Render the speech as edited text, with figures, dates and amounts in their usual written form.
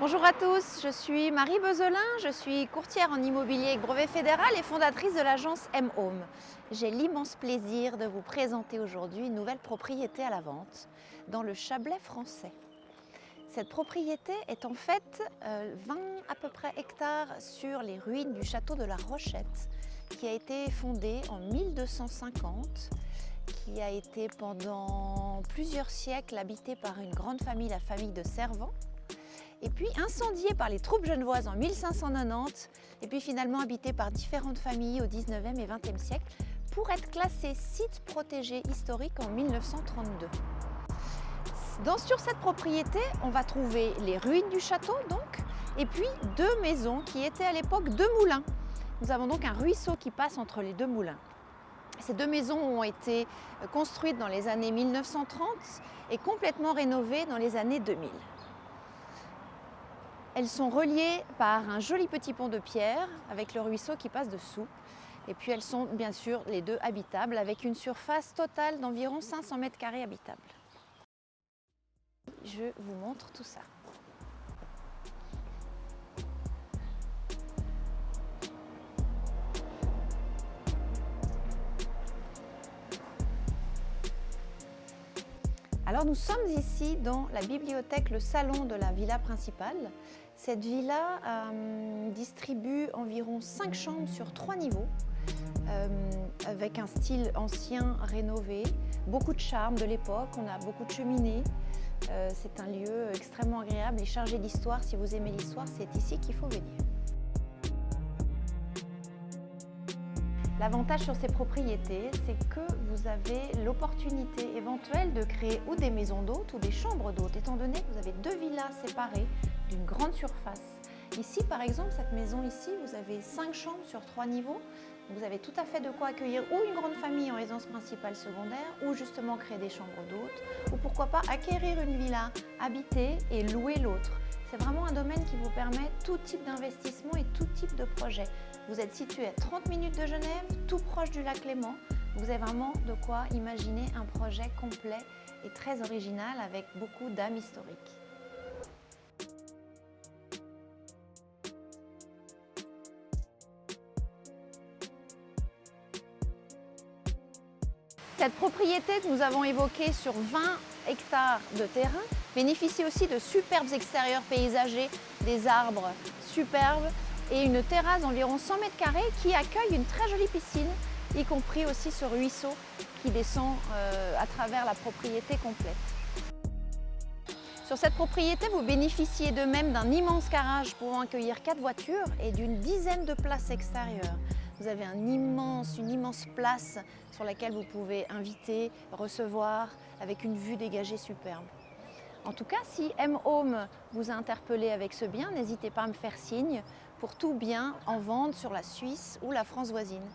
Bonjour à tous, je suis Marie Bezelin, je suis courtière en immobilier avec brevet fédéral et fondatrice de l'agence M-Home. J'ai l'immense plaisir de vous présenter aujourd'hui une nouvelle propriété à la vente dans le Chablais français. Cette propriété est en fait 20 à peu près hectares sur les ruines du château de la Rochette qui a été fondé en 1250, qui a été pendant plusieurs siècles habité par une grande famille, la famille de Servant, et puis incendié par les troupes genevoises en 1590, et puis finalement habité par différentes familles au 19e et 20e siècle, pour être classé site protégé historique en 1932. Sur cette propriété, on va trouver les ruines du château, donc, et puis deux maisons qui étaient à l'époque deux moulins. Nous avons donc un ruisseau qui passe entre les deux moulins. Ces deux maisons ont été construites dans les années 1930 et complètement rénovées dans les années 2000. Elles sont reliées par un joli petit pont de pierre avec le ruisseau qui passe dessous. Et puis elles sont bien sûr les deux habitables avec une surface totale d'environ 500 mètres carrés habitables. Je vous montre tout ça. Alors nous sommes ici dans la bibliothèque, le salon de la villa principale. Cette villa distribue environ 5 chambres sur 3 niveaux, avec un style ancien rénové, beaucoup de charme de l'époque, on a beaucoup de cheminées. C'est un lieu extrêmement agréable et chargé d'histoire. Si vous aimez l'histoire, c'est ici qu'il faut venir. L'avantage sur ces propriétés, c'est que vous avez l'opportunité éventuelle de créer ou des maisons d'hôtes ou des chambres d'hôtes, étant donné que vous avez deux villas séparées d'une grande surface. Ici, par exemple, cette maison ici, vous avez 5 chambres sur 3 niveaux. Vous avez tout à fait de quoi accueillir ou une grande famille en résidence principale secondaire, ou justement créer des chambres d'hôtes, ou pourquoi pas acquérir une villa, habiter et louer l'autre. C'est vraiment un domaine qui vous permet tout type d'investissement et tout type de projet. Vous êtes situé à 30 minutes de Genève, tout proche du lac Léman. Vous avez vraiment de quoi imaginer un projet complet et très original avec beaucoup d'âme historique. Cette propriété que nous avons évoquée sur 20 hectares de terrain bénéficie aussi de superbes extérieurs paysagers, des arbres superbes et une terrasse d'environ 100 mètres carrés qui accueille une très jolie piscine, y compris aussi ce ruisseau qui descend à travers la propriété complète. Sur cette propriété, vous bénéficiez de même d'un immense garage pouvant accueillir 4 voitures et d'une dizaine de places extérieures. Vous avez une immense place sur laquelle vous pouvez inviter, recevoir, avec une vue dégagée superbe. En tout cas, si M-Home vous a interpellé avec ce bien, n'hésitez pas à me faire signe pour tout bien en vente sur la Suisse ou la France voisine.